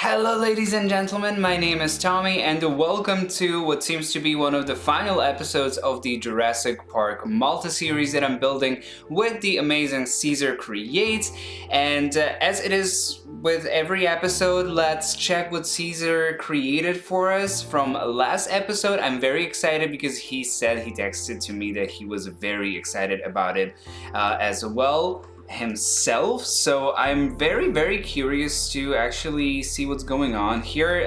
Hello ladies and gentlemen, my name is Tommy and welcome to what seems to be one of the final episodes of the Jurassic Park Malta series that I'm building with the amazing Cesar Creates. And as it is with every episode, let's check what Cesar created for us from last episode. I'm very excited because he texted to me that he was very excited about it as well himself, so I'm very curious to actually see what's going on here.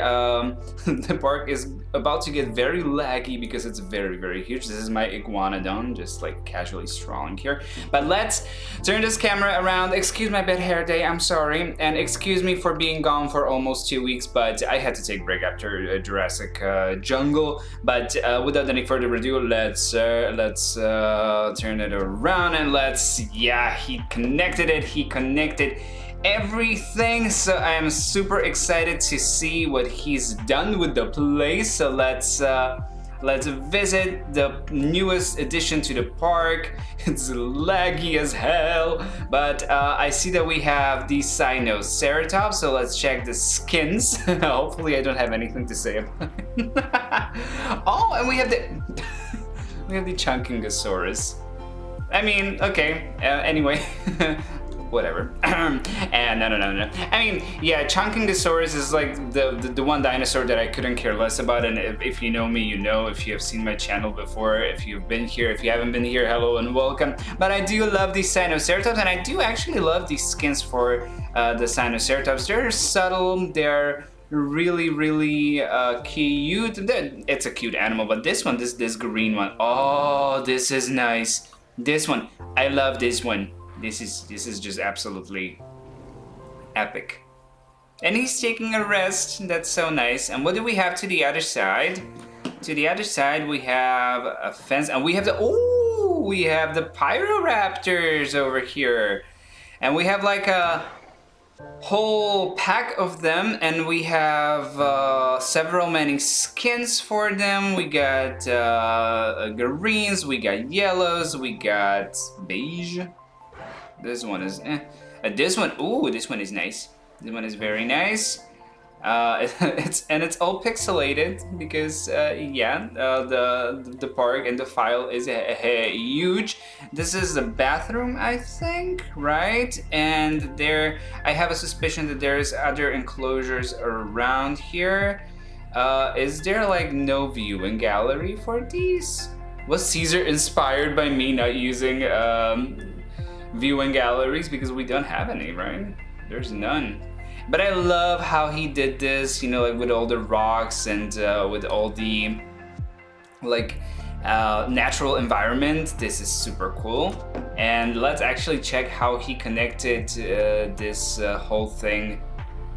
The park is about to get very laggy because it's very huge. This is my iguanodon just like casually strolling here, but let's turn this camera around. Excuse my bad hair day, I'm sorry, and excuse me for being gone for almost 2 weeks, but I had to take a break after Jurassic Jungle. But without any further ado, let's turn it around and he connected everything, so I am super excited to see what he's done with the place. So let's visit the newest addition to the park. It's laggy as hell, but I see that we have the Spinosaurus, so let's check the skins. Hopefully I don't have anything to say about it. Oh, and we have the Chunkingosaurus. I mean, okay, anyway, whatever. And no. I mean, yeah, Chunkingosaurus is like the one dinosaur that I couldn't care less about, and if you know me, you know. If you have seen my channel before, if you've been here, if you haven't been here, hello and welcome. But I do love these Spinosaurus, and I do actually love these skins for the Spinosaurus. They're subtle, they're really cute. It's a cute animal, but this one, this green one, oh, this is nice. This one, I love this one. This is just absolutely epic. And he's taking a rest. That's so nice. And what do we have to the other side? To the other side, we have a fence, and we have the Pyroraptors over here, and we have like a whole pack of them, and we have many skins for them. We got greens, we got yellows, we got beige. This one is this one is nice. This one is very nice. It's all pixelated because the park and the file is huge. This is the bathroom, I think, right? And there, I have a suspicion that there's other enclosures around here. Is there like no viewing gallery for these? Was Cesar inspired by me not using viewing galleries, because we don't have any, right? There's none. But I love how he did this, you know, like with all the rocks and with all the natural environment. This is super cool. And let's actually check how he connected this whole thing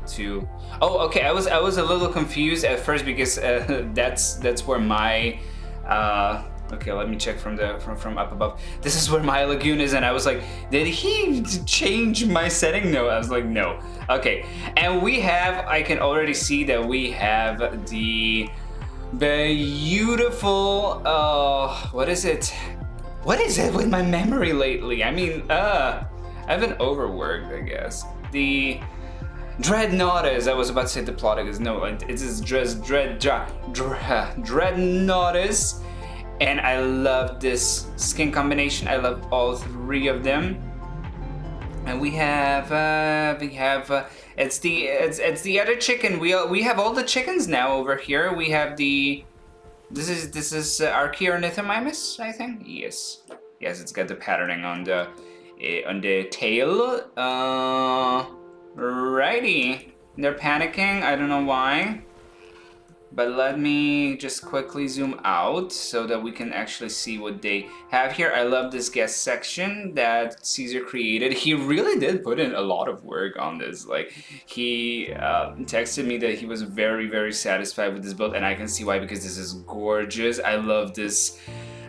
to. Oh, okay. I was a little confused at first because that's where my. Okay, let me check from up above. This is where my lagoon is, and I was like, did he change my setting? No, I was like, no. Okay, and we have, I can already see that we have the beautiful, what is it? What is it with my memory lately? I mean, I've been overworked, I guess. The Dreadnoughtus, I was about to say Diplodocus, no, it's just Dreadnoughtus. And I love this skin combination. I love all three of them. And we have it's the other chicken. We have all the chickens now over here. We have the this is Archaeornithomimus, I think. Yes, it's got the patterning on the tail. Righty, they're panicking. I don't know why. But let me just quickly zoom out so that we can actually see what they have here. I love this guest section that Cesar created. He really did put in a lot of work on this. Like, he texted me that he was very satisfied with this build, and I can see why, because this is gorgeous. I love this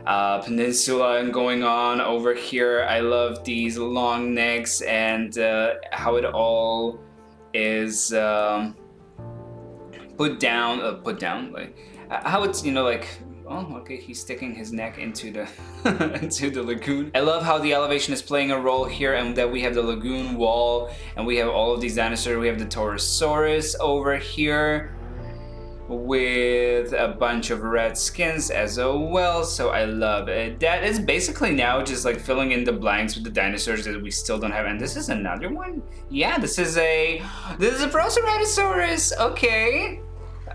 peninsula going on over here. I love these long necks and how it all is put down, like how it's, you know, like Oh, okay, he's sticking his neck into the into the lagoon. I love how the elevation is playing a role here, and that we have the lagoon wall, and we have all of these dinosaurs. We have the Torosaurus over here with a bunch of red skins as well, so I love it. That is basically now just like filling in the blanks with the dinosaurs that we still don't have. And this is another one? Yeah, this is a Proceratosaurus. Okay.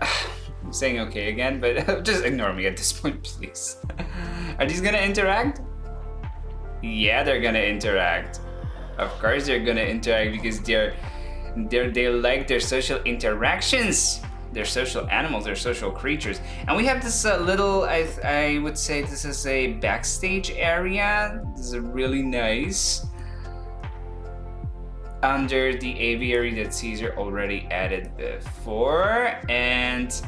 I'm saying okay again, but just ignore me at this point, please. Are these gonna interact? Yeah, they're gonna interact. Of course they're gonna interact because they like their social interactions. They're social animals, they're social creatures. And we have this little, I would say this is a backstage area. This is really nice. Under the aviary that Cesar already added before. And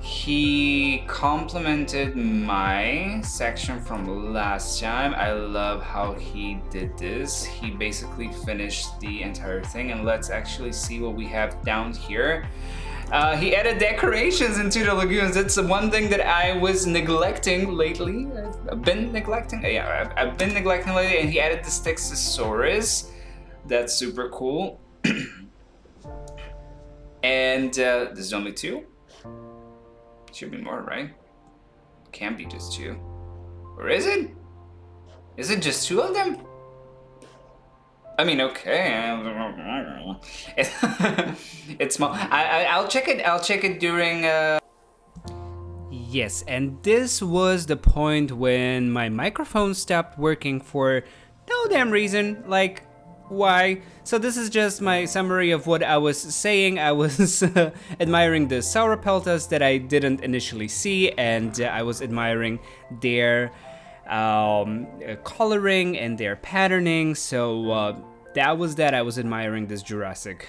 he complimented my section from last time. I love how he did this. He basically finished the entire thing, and let's actually see what we have down here. He added decorations into the lagoons. That's the one thing that I was neglecting lately. I've been neglecting? Yeah, I've been neglecting lately, and he added the Styxosaurus. That's super cool. And there's only 2? Should be more, right? Can't be just 2. Or is it? Is it just 2 of them? I mean, okay. It's small. I'll check it. I'll check it during. Yes, and this was the point when my microphone stopped working for no damn reason. Like, why? So this is just my summary of what I was saying. I was admiring the Sauropeltas that I didn't initially see, and I was admiring their coloring and their patterning. So that was that. I was admiring this Jurassic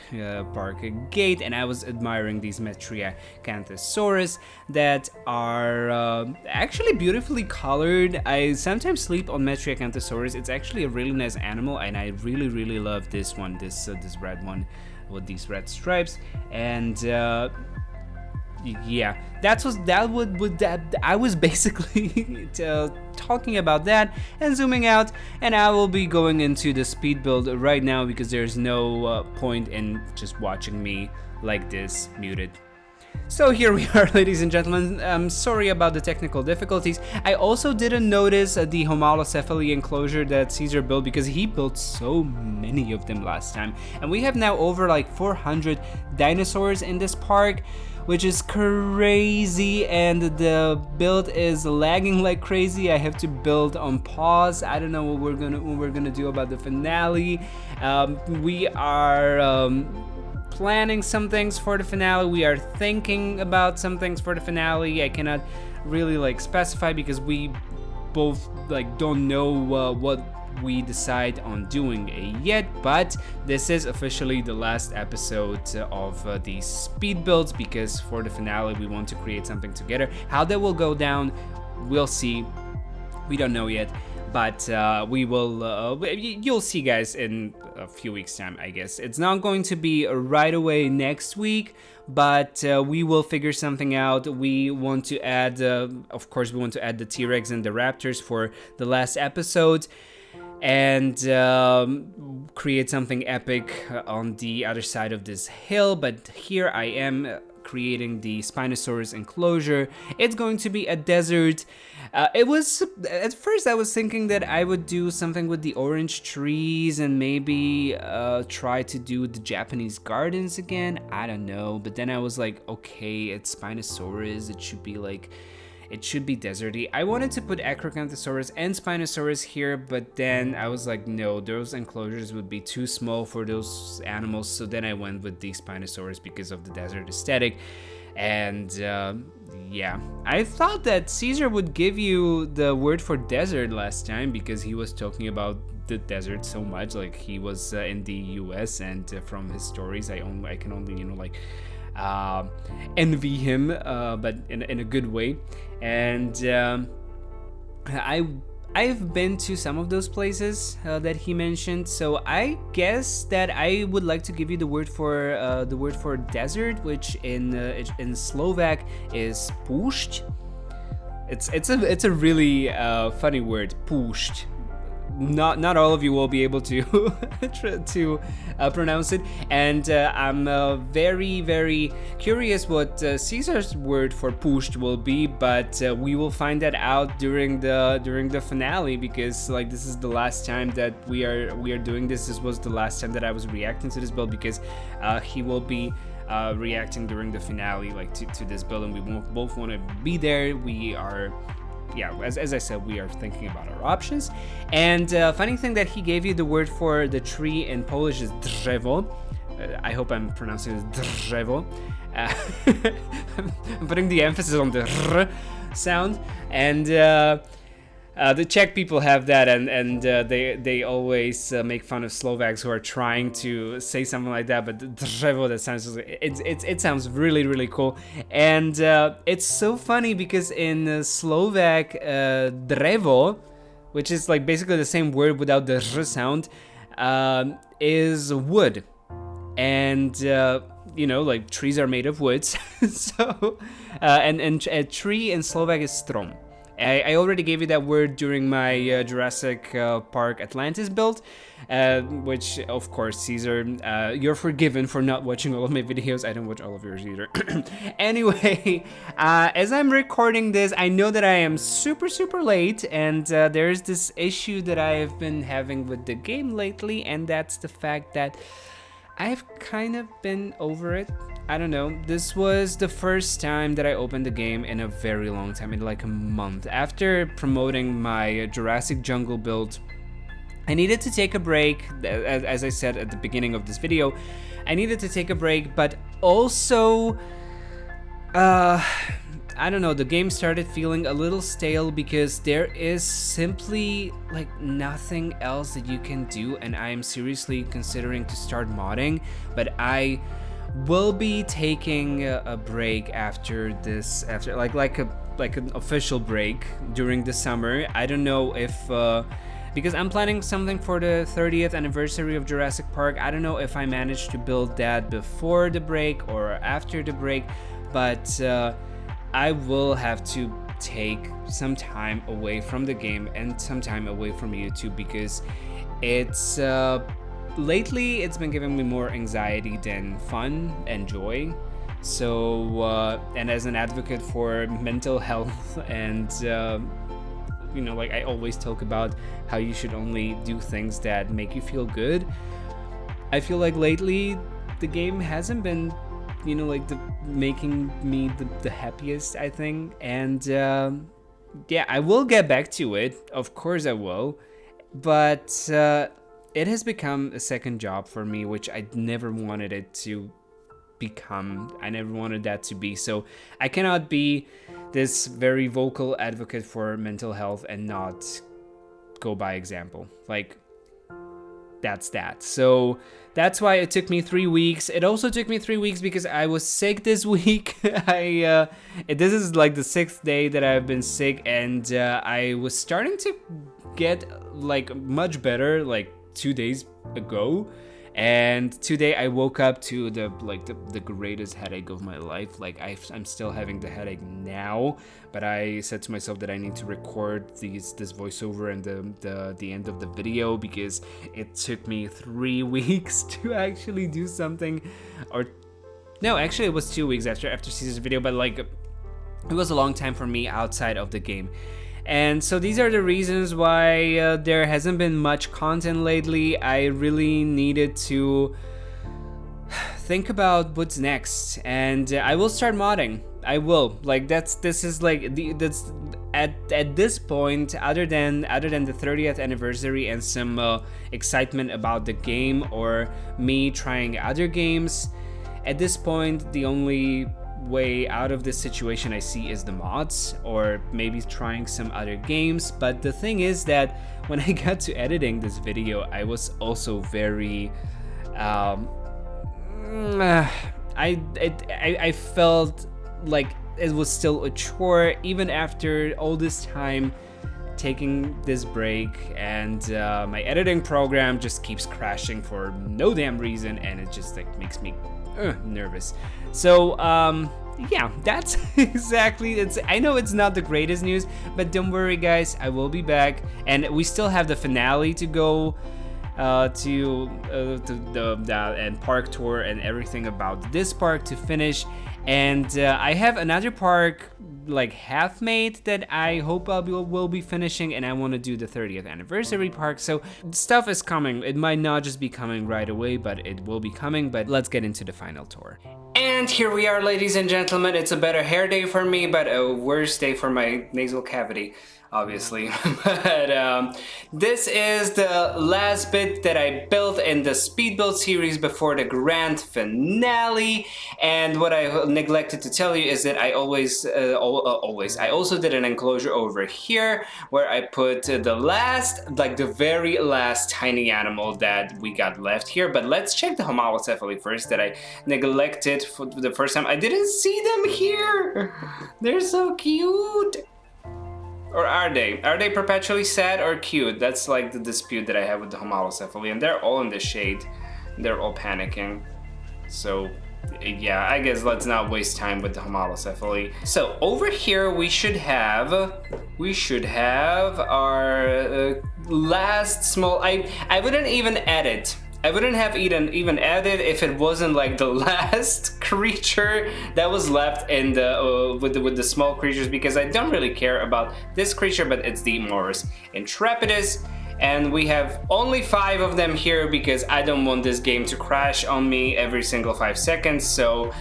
Park gate, and I was admiring these Metriacanthosaurus that are actually beautifully colored. I sometimes sleep on Metriacanthosaurus. It's actually a really nice animal, and I really love this one, this red one with these red stripes. And yeah, I was basically talking about that and zooming out, and I will be going into the speed build right now because there's no point in just watching me like this muted. So here we are, ladies and gentlemen. I'm sorry about the technical difficulties. I also didn't notice the homalocephaly enclosure that Cesar built because he built so many of them last time, and we have now over like 400 dinosaurs in this park, which is crazy, and the build is lagging like crazy. I have to build on pause. I don't know what we're gonna do about the finale. We are planning some things for the finale. We are thinking about some things for the finale. I cannot really like specify because we both like don't know what we decide on doing yet, but this is officially the last episode of these speed builds because for the finale we want to create something together. How that will go down, we'll see. We don't know yet, but we will. You'll see, guys, in a few weeks' time, I guess. It's not going to be right away next week, but we will figure something out. We want to add, of course, we want to add the T-Rex and the Raptors for the last episode, and create something epic on the other side of this hill. But here I am creating the Spinosaurus enclosure. It's going to be a desert. It was, at first I was thinking that I would do something with the orange trees and maybe try to do the Japanese gardens again. I don't know, but then I was like, okay, it's Spinosaurus, it should be like, it should be deserty. I wanted to put Acrocanthosaurus and Spinosaurus here, but then I was like, no, those enclosures would be too small for those animals. So then I went with the Spinosaurus because of the desert aesthetic. And yeah, I thought that Cesar would give you the word for desert last time because he was talking about the desert so much. Like he was in the US, and from his stories, I can only, you know, like envy him, but in a good way. And I've been to some of those places that he mentioned, so I guess that I would like to give you the word for desert, which in Slovak is púšť. It's a really funny word, púšť. Not all of you will be able to to pronounce it, and I'm very, very curious what Cesar's word for púšť will be, but we will find that out during the finale, because like this is the last time that we are doing this. This was the last time that I was reacting to this build, because he will be reacting during the finale, like to this build, and we both want to be there. We are, yeah, as I said, we are thinking about our options. And funny thing that he gave you the word for the tree in Polish is drzewo. I hope I'm pronouncing it drzewo. I'm putting the emphasis on the r sound, and the Czech people have that, and they always make fun of Slovaks who are trying to say something like that. But drzewo, that sounds it sounds really, really cool, and it's so funny because in Slovak, drevo, which is like basically the same word without the r sound, is wood, and you know, like trees are made of woods. So and a tree in Slovak is strom. I already gave you that word during my Jurassic Park Atlantis build, which, of course, Cesar, you're forgiven for not watching all of my videos. I don't watch all of yours either. Anyway, as I'm recording this, I know that I am super, super late, and there's this issue that I have been having with the game lately, and that's the fact that I've kind of been over it. I don't know, this was the first time that I opened the game in a very long time, in like a month. After promoting my Jurassic Jungle build, I needed to take a break, as I said at the beginning of this video. I needed to take a break, but also, I don't know, the game started feeling a little stale because there is simply like nothing else that you can do, and I am seriously considering to start modding, but I will be taking a break after this, after like an official break during the summer. I don't know if because I'm planning something for the 30th anniversary of Jurassic Park. I don't know if I managed to build that before the break or after the break, but I will have to take some time away from the game and some time away from YouTube, because it's lately it's been giving me more anxiety than fun and joy. So and as an advocate for mental health, and you know, like I always talk about how you should only do things that make you feel good, I feel like lately the game hasn't been, you know, like making me the happiest, I think. And yeah, I will get back to it, of course I will, but it has become a second job for me, which I never wanted it to become. I never wanted that to be. So I cannot be this very vocal advocate for mental health and not go by example. Like, that's that. So that's why it took me 3 weeks. It also took me 3 weeks because I was sick this week. This is like the 6th day that I've been sick, and I was starting to get like much better like 2 days ago, and today I woke up to the greatest headache of my life. Like I'm still having the headache now, but I said to myself that I need to record this voiceover and the end of the video, because it took me 3 weeks to actually do something. Or no, actually it was 2 weeks after Cesar's video, but like it was a long time for me outside of the game. And so these are the reasons why there hasn't been much content lately. I really needed to think about what's next, and I will start modding. I will. Like that's at this point, other than the 30th anniversary and some excitement about the game or me trying other games, at this point the only way out of this situation I see is the mods, or maybe trying some other games. But the thing is that when I got to editing this video, I was also very I felt like it was still a chore, even after all this time taking this break, and my editing program just keeps crashing for no damn reason, and it just like makes me nervous. So yeah, that's exactly, I know it's not the greatest news, but don't worry guys, I will be back, and we still have the finale to go to the and park tour and everything about this park to finish, and I have another park like half made that I hope will be finishing, and I want to do the 30th anniversary park. So stuff is coming. It might not just be coming right away, but it will be coming. But let's get into the final tour. And here we are, ladies and gentlemen. It's a better hair day for me, but a worse day for my nasal cavity, obviously. But this is the last bit that I built in the speed build series before the grand finale. And what I neglected to tell you is that I I also did an enclosure over here where I put the last, like the very last tiny animal that we got left here. But let's check the homalocephaly first that I neglected for the first time. I didn't see them here. They're so cute. Or are they? Are they perpetually sad or cute? That's like the dispute that I have with the homalocephaly, and they're all in the shade. They're all panicking. So yeah, I guess let's not waste time with the homalocephaly. So over here we should have our last small. I wouldn't even edit. I wouldn't have even added if it wasn't like the last creature that was left in the with the small creatures, because I don't really care about this creature, but it's the Moros Intrepidus, and we have only 5 of them here because I don't want this game to crash on me every single 5 seconds. So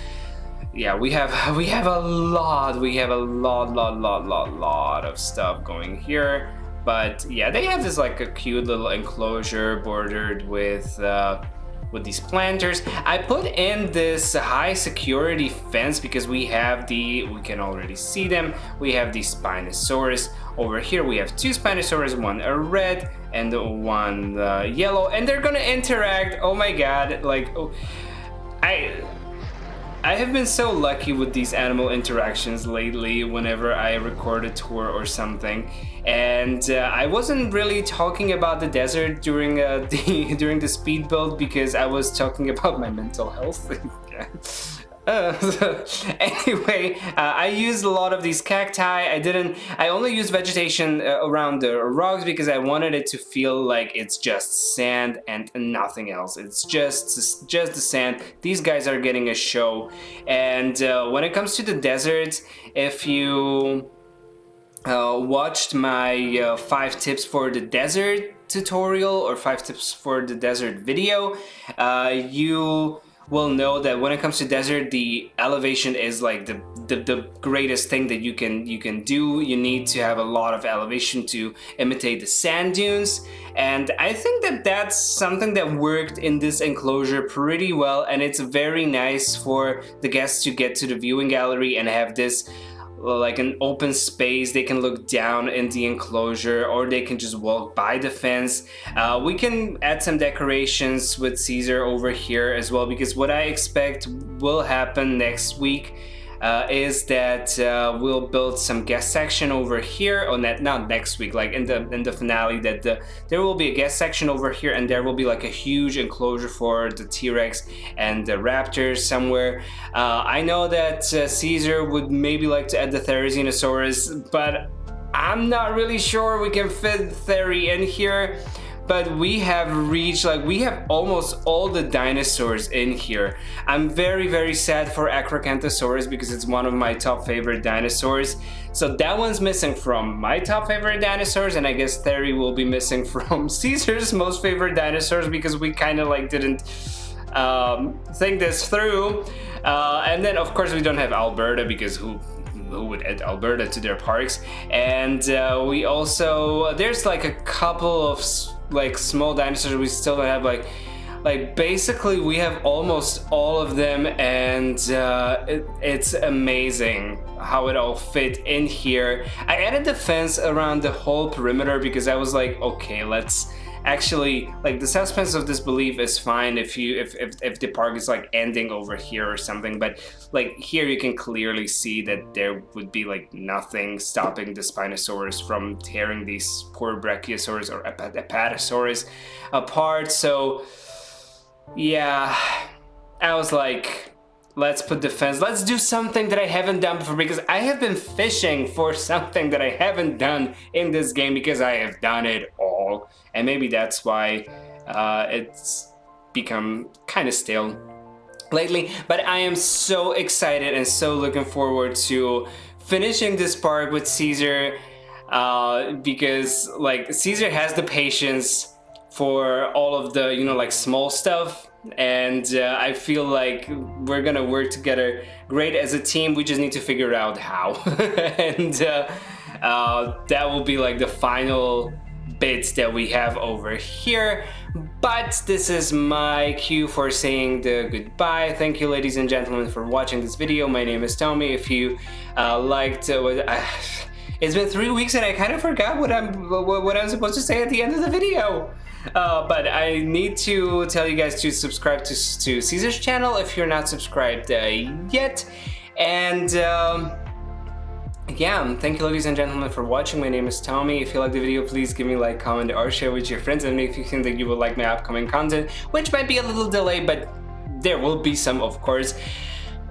yeah, we have a lot of stuff going here. But yeah, they have this like a cute little enclosure bordered with these planters. I put in this high security fence because we can already see them. We have the Spinosaurus over here. We have 2 Spinosaurus, one red and one yellow, and they're gonna interact. Oh my god, like I have been so lucky with these animal interactions lately whenever I record a tour or something. And I wasn't really talking about the desert during the speed build because I was talking about my mental health. Anyway, I used a lot of these cacti. I only used vegetation around the rocks because I wanted it to feel like it's just sand and nothing else. It's just the sand. These guys are getting a show. And when it comes to the desert, if you watched my 5 tips for the desert tutorial or 5 tips for the desert video, you will know that when it comes to desert, the elevation is like the greatest thing that you can do. You need to have a lot of elevation to imitate the sand dunes, and I think that that's something that worked in this enclosure pretty well, and it's very nice for the guests to get to the viewing gallery and have this like an open space. They can look down in the enclosure, or they can just walk by the fence. We can add some decorations with Cesar over here as well, because what I expect will happen next week is that we'll build some guest section over here, or not next week, like in the finale, that there will be a guest section over here, and there will be like a huge enclosure for the T-Rex and the raptors somewhere. I know that Cesar would maybe like to add the Therizinosaurus, but I'm not really sure we can fit Theri in here. But we have almost all the dinosaurs in here. I'm very sad for Acrocanthosaurus because it's one of my top favorite dinosaurs. So that one's missing from my top favorite dinosaurs, and I guess Theri will be missing from Caesar's most favorite dinosaurs because we kind of like didn't think this through. And then of course we don't have Alberta, because who would add Alberta to their parks? And we also, there's like a couple of like small dinosaurs we still don't have, like basically we have almost all of them, and it's amazing how it all fit in here. I added the fence around the whole perimeter because I was like, okay, let's actually, like, the suspense of disbelief is fine if the park is like ending over here or something, but like here you can clearly see that there would be like nothing stopping the Spinosaurus from tearing these poor Brachiosaurus or Apatosaurus apart. So yeah, I was like, let's put the fence, let's do something that I haven't done before, because I have been fishing for something that I haven't done in this game, because I have done it all, and maybe that's why it's become kind of stale lately. But I am so excited and so looking forward to finishing this park with Cesar, because like Cesar has the patience for all of the, you know, like small stuff, and I feel like we're gonna work together great as a team. We just need to figure out how. And that will be like the final bits that we have over here. But this is my cue for saying the goodbye. Thank you, ladies and gentlemen, for watching this video. My name is Tommy. If you liked it's been 3 weeks and I kind of forgot what I'm supposed to say at the end of the video. But I need to tell you guys to subscribe to Cesar's channel if you're not subscribed yet. And yeah, thank you, ladies and gentlemen, for watching. My name is Tommy. If you like the video, please give me a like, comment, or share with your friends. And if you think that you would like my upcoming content, which might be a little delayed, but there will be some, of course,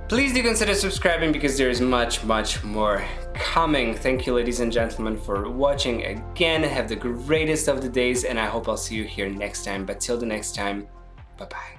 please do consider subscribing, because there is much more coming. Thank you, ladies and gentlemen, for watching again. Have the greatest of the days, and I hope I'll see you here next time. But till the next time, bye-bye.